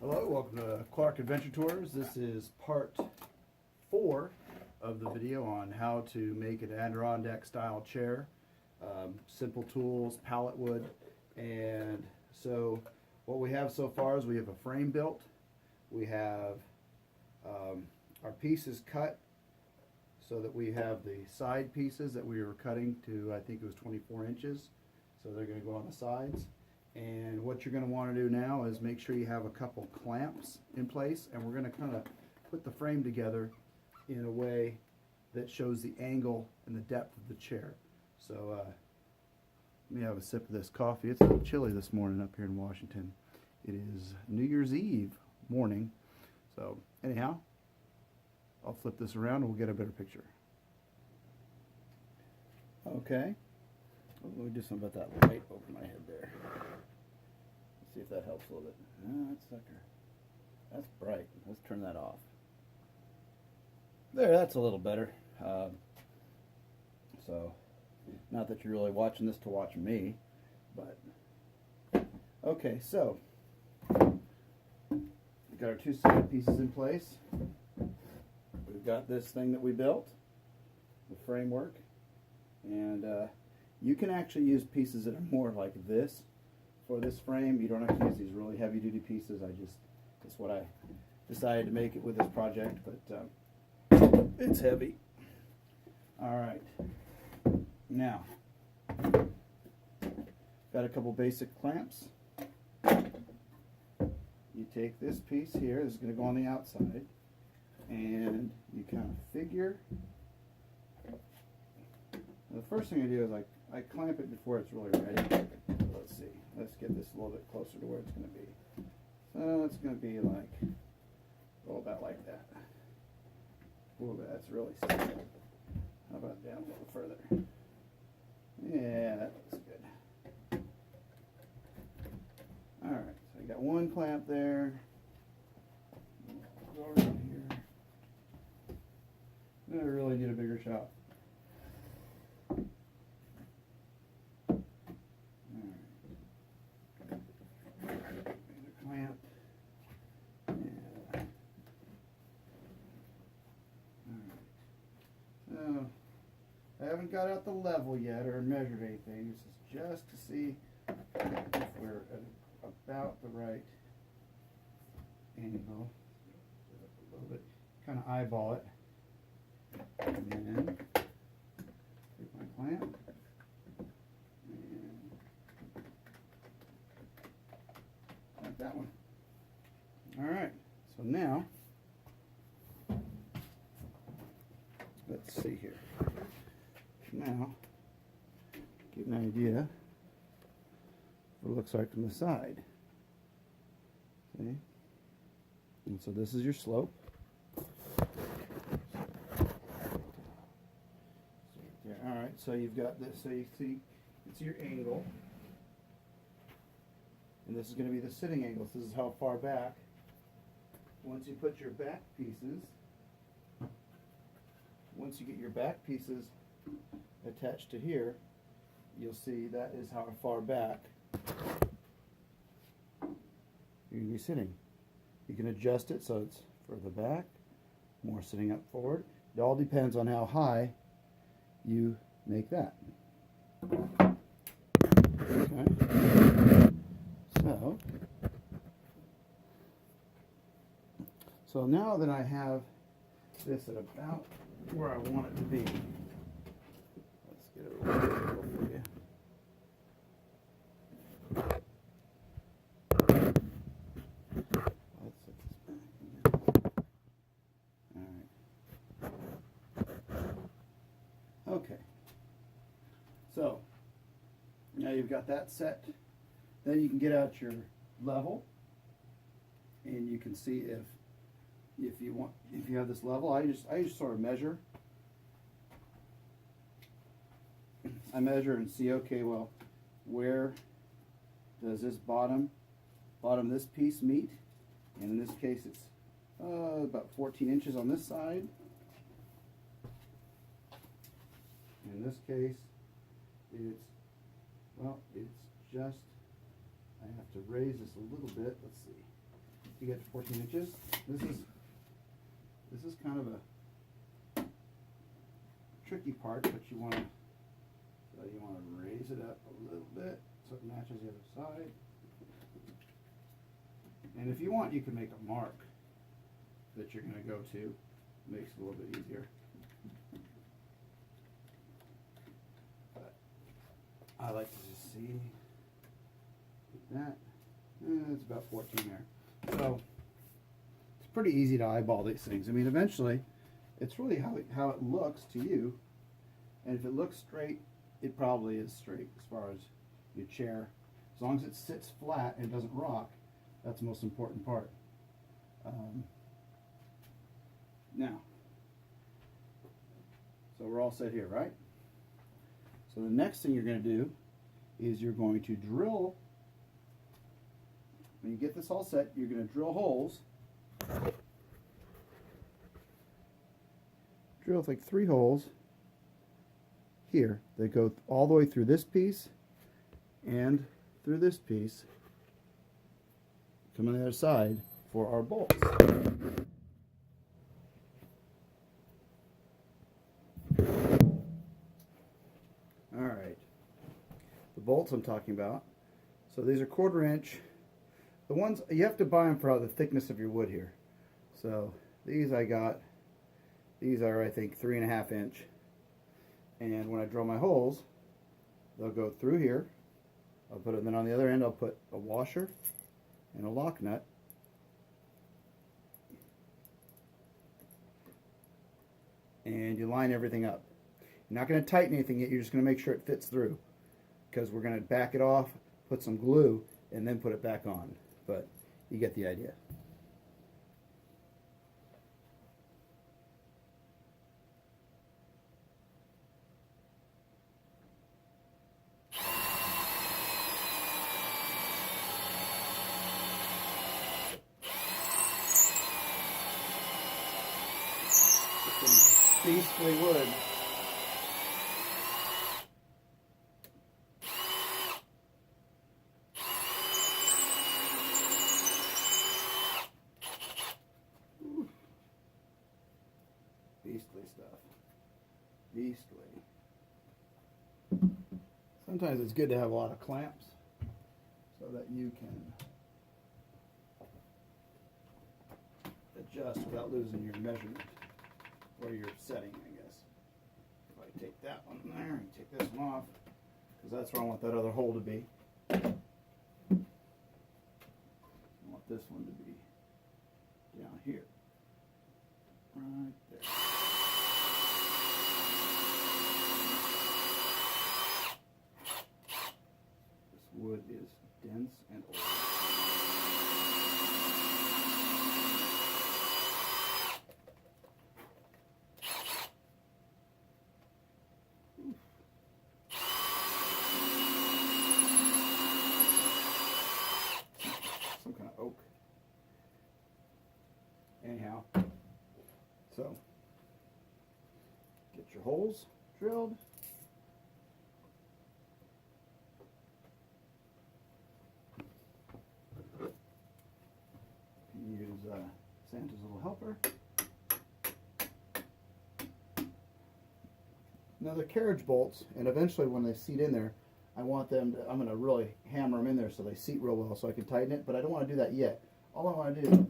Hello, welcome to Clark Adventure Tours. This is part 4 of the video on how to make an Adirondack style chair. Simple tools, pallet wood, and so what we have so far is we have a frame built. We have our pieces cut so that we have the side pieces that we were cutting to, I think it was 24 inches. So they're going to go on the sides. And what you're going to want to do now is make sure you have a couple clamps in place, and we're going to kind of put the frame together in a way that shows the angle and the depth of the chair. So let me have a sip of this coffee. It's a little chilly this morning up here in Washington. It is New Year's Eve morning. So anyhow, I'll flip this around and we'll get a better picture. Okay. Let me do something about that light over my head there. Let's see if that helps a little bit. No, that sucker. That's bright. Let's turn that off. There, that's a little better. So, not that you're really watching this to watch me, but okay. So, we got our two side pieces in place. We've got this thing that we built, the framework, and you can actually use pieces that are more like this for this frame. You don't have to use these really heavy duty pieces. That's what I decided to make it with this project, but it's heavy. Alright, now got a couple basic clamps. You take this piece here, this is going to go on the outside, and you kind of figure. The first thing I do is I clamp it before it's really ready. Let's see. Let's get this a little bit closer to where it's going to be. So it's going to be like, oh, about like that. Oh, that's really stiff. How about down a little further? Yeah, that looks good. All right. So I got one clamp there. Go over here. I really need a bigger shot. Clamp. Yeah. So I haven't got out the level yet or measured anything. This is just to see if we're at about the right angle. A little bit, kind of eyeball it, and then take my clamp. That one. All right, so now let's see here. Now, get an idea what it looks like from the side. See? And so this is your slope. All right, so you've got this. So you see, it's your angle. And this is going to be the sitting angle. So this is how far back. Once you put your back pieces, once you get your back pieces attached to here, you'll see that is how far back you're going to be sitting. You can adjust it so it's further back, more sitting up forward. It all depends on how high you make that. Okay. So now that I have this at about where I want it to be, let's get it a little bit for you. Let's set this back again. All right. Okay. So now you've got that set. Then you can get out your level, and you can see if you have this level. I just sort of measure. I measure and see, okay, well, where does this bottom this piece meet? And in this case, it's about 14 inches on this side. In this case, it's just, I have to raise this a little bit. Let's see. you get to 14 inches. This is kind of a tricky part, but you want to raise it up a little bit so it matches the other side. And if you want, you can make a mark that you're going to go to. Makes it a little bit easier. But I like to just see that. It's about 14 there. So it's pretty easy to eyeball these things. I mean, eventually, it's really how it looks to you. And if it looks straight, it probably is straight as far as your chair. As long as it sits flat and it doesn't rock, that's the most important part. Now, so we're all set here, right? So the next thing you're going to do is you're going to drill. When you get this all set, you're going to drill holes. Drill like 3 holes here. They go all the way through this piece and through this piece. Come on the other side for our bolts. Alright, the bolts I'm talking about. So these are 1/4 inch. The ones, you have to buy them for the thickness of your wood here. So these I got, these are I think 3.5 inch. And when I drill my holes, they'll go through here. I'll put it, then on the other end I'll put a washer and a lock nut. And you line everything up. You're not going to tighten anything yet, you're just going to make sure it fits through. Because we're going to back it off, put some glue, and then put it back on. But you get the idea. Some beastly wood. Beastly stuff. Beastly. Sometimes it's good to have a lot of clamps so that you can adjust without losing your measurement or your setting, I guess. If I take that one there and take this one off, because that's where I want that other hole to be. I want this one to be down here. Right there. This wood is dense and old. Some kind of oak. Anyhow, so get your holes drilled. Use Santa's little helper. Now the carriage bolts, and eventually when they seat in there, I want them to, I'm going to really hammer them in there so they seat real well so I can tighten it, but I don't want to do that yet. All I want to do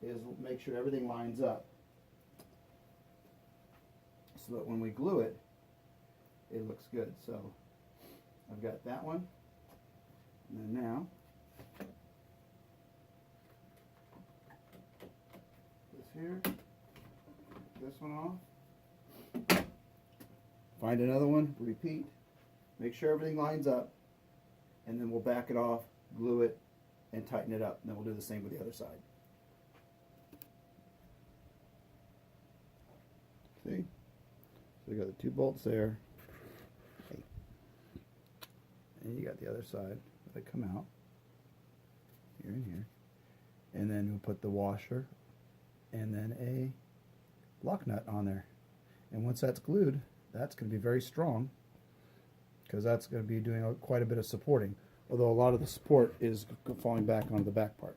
is make sure everything lines up so that when we glue it, it looks good. So I've got that one, and then now this here, this one off, find another one, repeat, make sure everything lines up, and then we'll back it off, glue it, and tighten it up. And then we'll do the same with the other side. See? So we got the 2 bolts there. Okay. And you got the other side that come out. Here and here. And then we'll put the washer and then a lock nut on there. And once that's glued, that's going to be very strong because that's going to be doing quite a bit of supporting. Although a lot of the support is falling back onto the back part.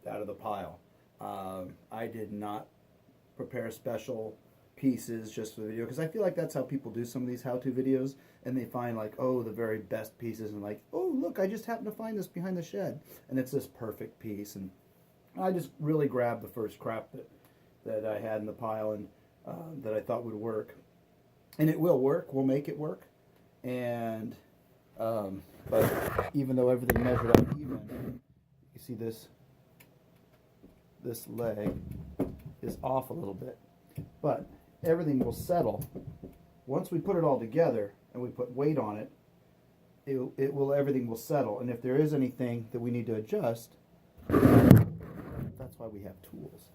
out of the pile. I did not prepare special pieces just for the video, because I feel like that's how people do some of these how-to videos, and they find like, oh, the very best pieces, and like, oh, look, I just happened to find this behind the shed, and it's this perfect piece. And I just really grabbed the first crap that I had in the pile, and that I thought would work, and it will work. We'll make it work. And but even though everything measured out even, you see this leg is off a little bit, but everything will settle once we put it all together and we put weight on it. Everything will settle, and if there is anything that we need to adjust, that's why we have tools.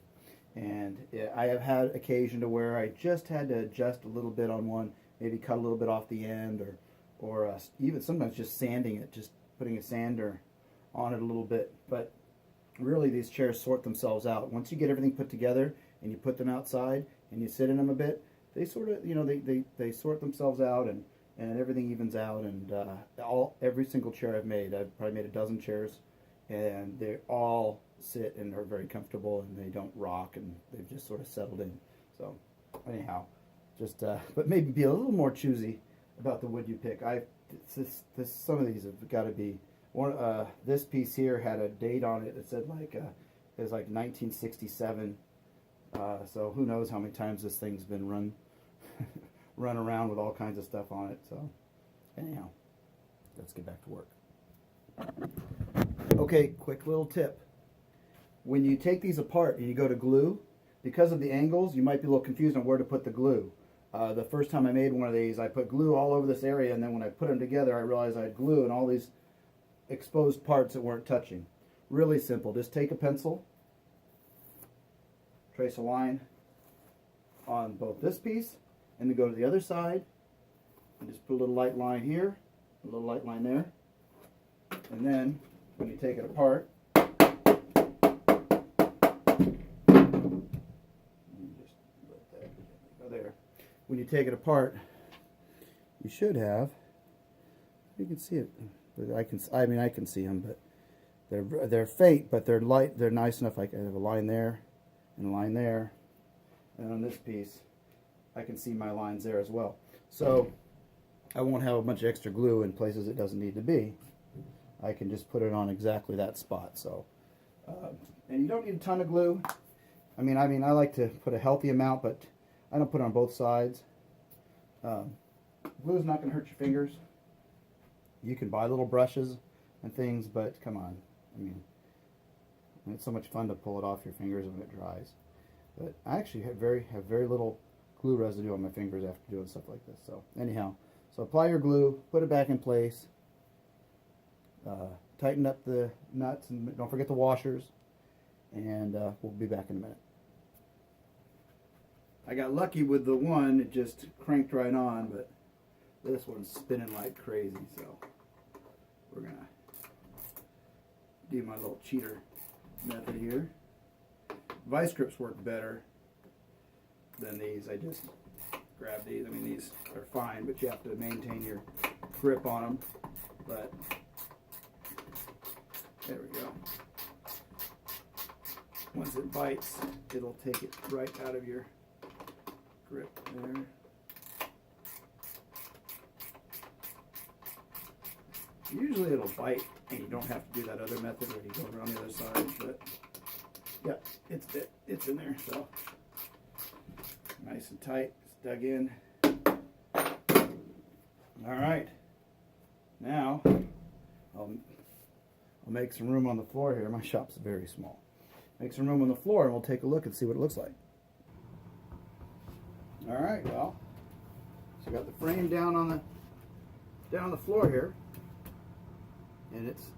And I have had occasion to where I just had to adjust a little bit on one, maybe cut a little bit off the end, or even sometimes just sanding it, just putting a sander on it a little bit. But really, these chairs sort themselves out. Once you get everything put together and you put them outside and you sit in them a bit, they sort of, they sort themselves out, and everything evens out. And every single chair I've probably made a dozen chairs, and they all sit and are very comfortable, and they don't rock, and they've just sort of settled in. So anyhow, just but maybe be a little more choosy about the wood you pick. Some of these have got to be one. This piece here had a date on it that said like it was like 1967. So who knows how many times this thing's been run around with all kinds of stuff on it. So anyhow, let's get back to work. Okay, quick little tip. When you take these apart and you go to glue, because of the angles, you might be a little confused on where to put the glue. The first time I made one of these, I put glue all over this area, and then when I put them together, I realized I had glue in all these exposed parts that weren't touching. Really simple. Just take a pencil, trace a line on both this piece, and then go to the other side, and just put a little light line here, a little light line there, and then when you take it apart, when you take it apart, you should have, you can see it, but I can see them, but they're faint, but they're light, they're nice enough. I have a line there and a line there, and on this piece I can see my lines there as well, so I won't have a bunch of extra glue in places it doesn't need to be. I can just put it on exactly that spot. So and you don't need a ton of glue. I mean I like to put a healthy amount, but I don't put it on both sides. Glue is not going to hurt your fingers. You can buy little brushes and things, but come on. I mean, it's so much fun to pull it off your fingers when it dries. But I actually have very little glue residue on my fingers after doing stuff like this. So anyhow, so apply your glue, put it back in place, tighten up the nuts, and don't forget the washers, and we'll be back in a minute. I got lucky with the one, it just cranked right on, but this one's spinning like crazy, so we're going to do my little cheater method here. Vice grips work better than these. I just grab these. I mean, these are fine, but you have to maintain your grip on them. But there we go. Once it bites, it'll take it right out of your grip there. Usually it'll bite and you don't have to do that other method where you go around the other side, but yeah, it's in there, so nice and tight. It's dug in. Alright, now I'll make some room on the floor here. My shop's very small. Make some room on the floor and we'll take a look and see what it looks like. Alright, well, so I got the frame down on the floor here, and it's